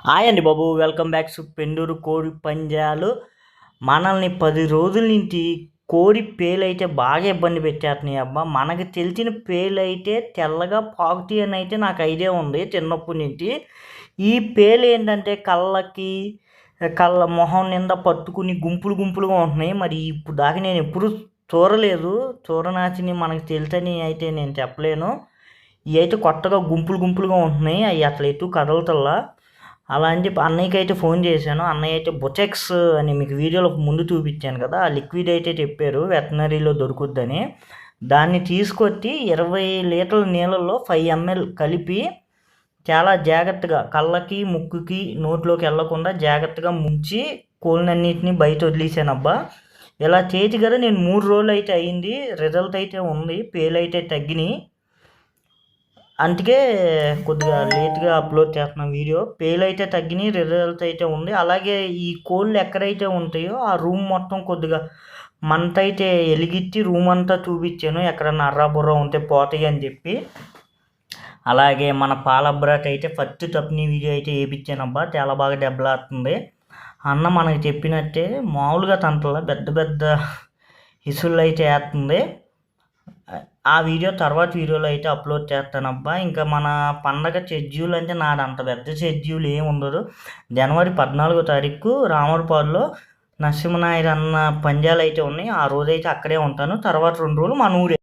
Hi అండి బాబు, welcome back to పెండూరు కోడి పంజాలు. మనల్ని 10 రోజుల నుంచి కోడి పేలైతే బాగా ఇబ్బంది పెట్టేస్తున్నాయి అబ్బా. మనకు తెలిసిన పేలైతే తెల్లగా పాకుతాయి అని అయితే నాకు ఐడియా ఉంది చిన్నప్పటి నుంచి. ఈ పేలు ఏంటంటే కళ్ళ మొహం నిండా పట్టుకుని గుంపులు గుంపులుగా ఉంటున్నాయి. మరి ఇప్పుడు దాకా నేను ఎప్పుడు చూడలేదు, చూడనాచిని మనకు తెలుసని అయితే నేను చెప్పలేను. ఇవి అయితే కొత్తగా గుంపులు గుంపులుగా ఉంటున్నాయి, అవి అసలు ఎటు కదలతల్లా. అలా అని చెప్పి అన్నయ్యకి అయితే ఫోన్ చేశాను. అన్నయ్య అయితే బొచెక్స్ అని మీకు వీడియోలో ముందు చూపించాను కదా, ఆ లిక్విడ్ అయితే చెప్పారు వెటనరీలో దొరుకుద్దని. దాన్ని తీసుకొచ్చి 20 లీటర్ల నీళ్ళల్లో 5 ml కలిపి చాలా జాగ్రత్తగా కళ్ళకి ముక్కుకి నోట్లోకి వెళ్లకుండా జాగ్రత్తగా ముంచి కోళ్ళన్నింటినీ బయట వదిలేసానబ్బా. ఇలా చేతి కదా నేను 3 రోజులు అయితే అయింది, రిజల్ట్ అయితే ఉంది, పేలు అయితే తగ్గినాయి. అందుకే కొద్దిగా లేట్గా అప్లోడ్ చేస్తున్నాం వీడియో. పేలు అయితే తగ్గినాయి, రిజల్ట్ అయితే ఉంది. అలాగే ఈ కోళ్ళు ఎక్కడైతే ఉంటాయో ఆ రూమ్ మొత్తం కొద్దిగా మంట అయితే వెలిగించి రూమ్ అంతా చూపించాను, ఎక్కడన్నా అర్రాబుర్రా ఉంటే పోతాయి అని చెప్పి. అలాగే మన పాలబ్రాట్ అయితే ఫస్ట్ తప్పిన వీడియో అయితే వేయించానబ్బా, చాలా బాగా దెబ్బలాడుతుంది. అన్న మనకి చెప్పినట్టే మామూలుగా తంటల పెద్ద పెద్ద ఇసుళ్ళు అయితే వేస్తుంది. ఆ వీడియో తర్వాత వీడియోలో అయితే అప్లోడ్ చేస్తానబ్బా. ఇంకా మన పండగ షెడ్యూల్ అంటే నాది అంత పెద్ద షెడ్యూల్ ఏమి ఉండదు. జనవరి 14వ తారీఖు రామూరుపాడులో నరసింహనాయుడు అన్న పంజాలు అయితే ఉన్నాయి, ఆ రోజైతే అక్కడే ఉంటాను. తర్వాత 2 రోజులు మన ఊరే.